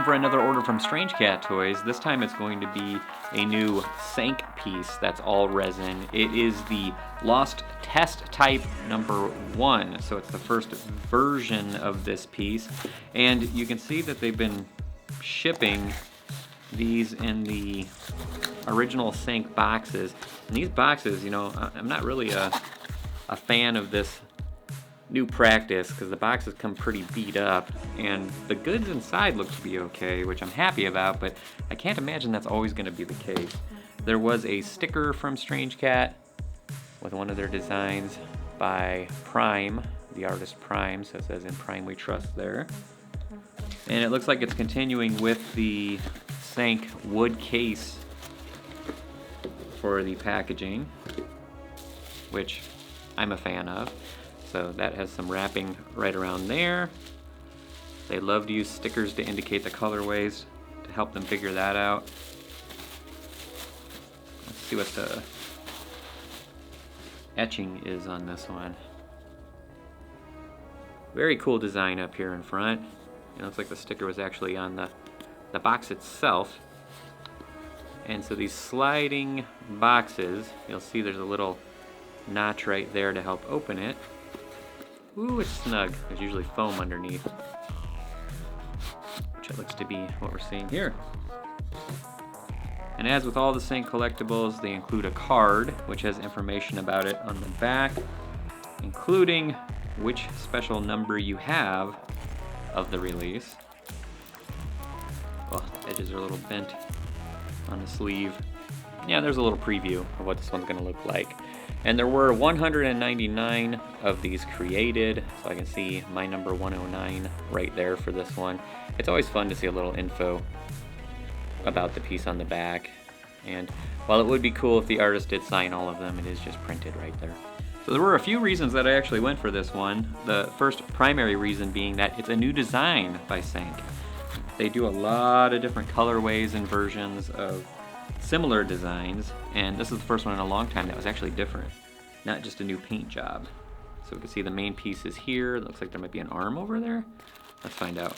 for another order from Strange Cat Toys. This time it's going to be a new Sank piece that's all resin. It is the Lost Testtype #1, so it's the first version of this piece. And you can see that they've been shipping these in the original Sank boxes. And these boxes, you know, I'm not really a fan of this new practice because the boxes come pretty beat up and the goods inside look to be okay, which I'm happy about, but I can't imagine that's always going to be the case. There was a sticker from Strange Cat with one of their designs by Prime, the artist Prime, so it says "In Prime We Trust" there. And it looks like it's continuing with the Sank wood case for the packaging, which I'm a fan of. So that has some wrapping right around there. They love to use stickers to indicate the colorways to help them figure that out. Let's see what the etching is on this one. Very cool design up here in front. It looks like the sticker was actually on the box itself. And so these sliding boxes, you'll see there's a little notch right there to help open it. Ooh, it's snug. There's usually foam underneath, which it looks to be what we're seeing here. And as with all the Sank collectibles, they include a card which has information about it on the back, including which special number you have of the release. Oh, the edges are a little bent on the sleeve. Yeah, there's a little preview of what this one's going to look like. And there were 199 of these created, so I can see my number 109 right there for this one. It's always fun to see a little info about the piece on the back. And while it would be cool if the artist did sign all of them, it is just printed right there. So there were a few reasons that I actually went for this one. The first primary reason being that it's a new design by Sank. They do a lot of different colorways and versions of similar designs, and this is the first one in a long time that was actually different, not just a new paint job. So we can see the main piece is here. It looks like there might be an arm over there. Let's find out.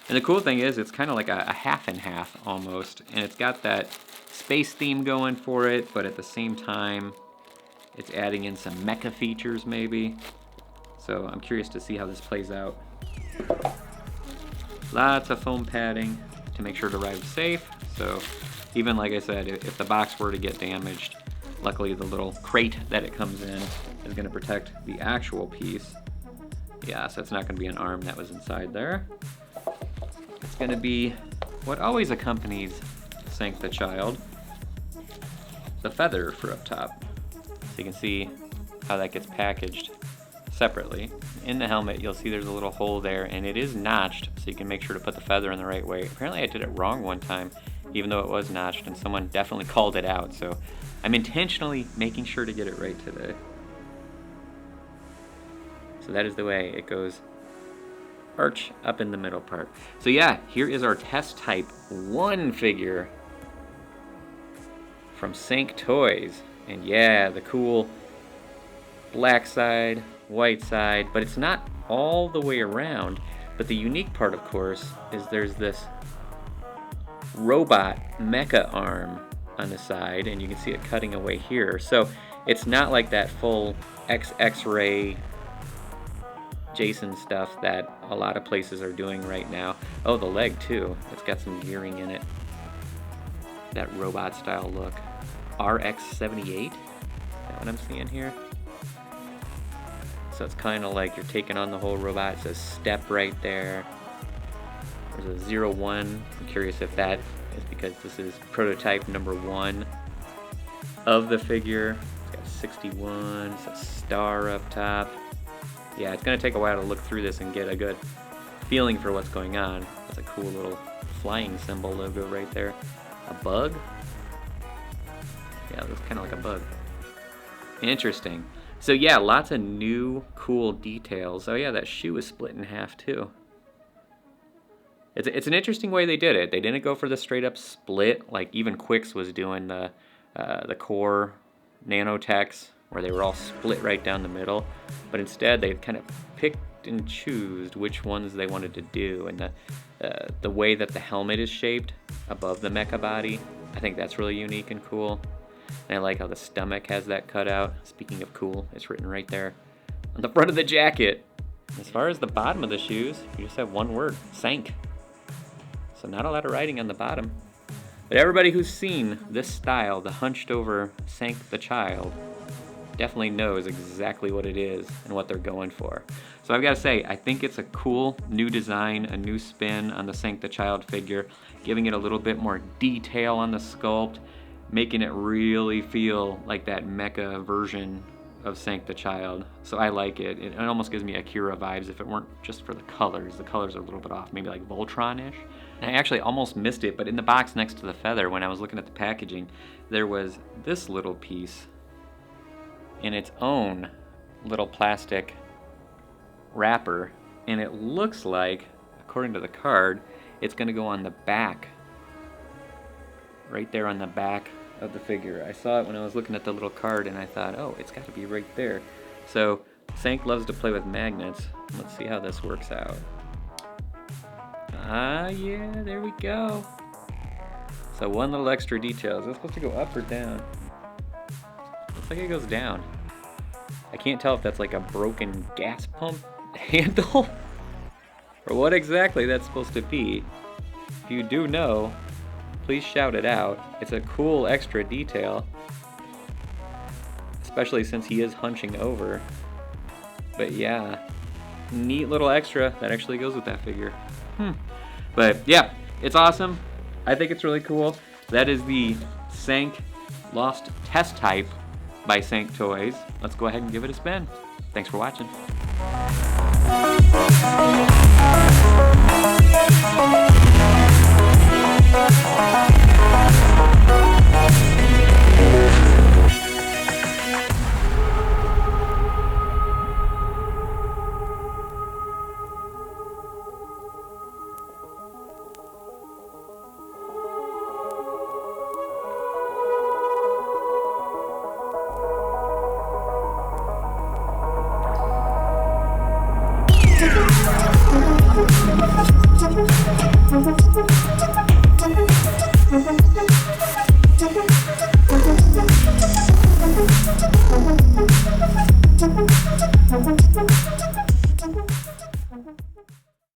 And the cool thing is it's kind of like a half and half almost, and it's got that space theme going for it, but at the same time it's adding in some mecha features maybe. So I'm curious to see how this plays out. Lots of foam padding to make sure it arrives safe. So even like I said, if the box were to get damaged, luckily the little crate that it comes in is going to protect the actual piece. Yeah, so it's not going to be an arm that was inside there. It's going to be what always accompanies Sank the Child, the feather for up top. So you can see how that gets packaged separately. In the helmet, you'll see there's a little hole there, and it is notched, so you can make sure to put the feather in the right way. Apparently I did it wrong one time, even though it was notched, and someone definitely called it out, so I'm intentionally making sure to get it right today. So that is the way it goes, arch up in the middle part. So yeah, here is our Testtype 1 figure from Sank Toys. And yeah, the cool black side, white side, but it's not all the way around. But the unique part, of course, is there's this robot mecha arm on the side, and you can see it cutting away here. So it's not like that full X-ray Jason stuff that a lot of places are doing right now. Oh, the leg too. It's got some gearing in it. That robot style look. RX-78? Is that what I'm seeing here? So it's kind of like you're taking on the whole robot. It says step right there. There's a 01. I'm curious if that is because this is prototype #1 of the figure. It's got 61. It's a star up top. Yeah, it's going to take a while to look through this and get a good feeling for what's going on. That's a cool little flying symbol logo right there. A bug? Yeah, it looks kind of like a bug. Interesting. So yeah, lots of new cool details. Oh yeah, that shoe is split in half too. It's an interesting way they did it. They didn't go for the straight up split like even Quicks was doing the core nanotechs where they were all split right down the middle. But instead they kind of picked and choose which ones they wanted to do, and the way that the helmet is shaped above the mecha body, I think that's really unique and cool. And I like how the stomach has that cut out. Speaking of cool, it's written right there on the front of the jacket. As far as the bottom of the shoes, you just have one word, Sank. So not a lot of writing on the bottom. But everybody who's seen this style, the hunched over Sank the Child, definitely knows exactly what it is and what they're going for. So I've got to say, I think it's a cool new design, a new spin on the Sank the Child figure, giving it a little bit more detail on the sculpt, making it really feel like that mecha version of Sank the Child. So I like it. It almost gives me Akira vibes if it weren't just for the colors. The colors are a little bit off, maybe like Voltron-ish. And I actually almost missed it, but in the box next to the feather, when I was looking at the packaging, there was this little piece in its own little plastic wrapper, and it looks like, according to the card, it's going to go on the back, right there on the back of the figure. I saw it when I was looking at the little card, and I thought, oh, it's got to be right there. So Sank loves to play with magnets. Let's see how this works out. Ah, yeah, there we go. So one little extra detail. Is this supposed to go up or down? Looks like it goes down. I can't tell if that's like a broken gas pump handle or what exactly that's supposed to be. If you do know, please shout it out. It's a cool extra detail, especially since he is hunching over. But yeah, neat little extra that actually goes with that figure. But yeah, it's awesome. I think it's really cool. That is the Sank Lost Testtype by Sank Toys. Let's go ahead and give it a spin. Thanks for watching.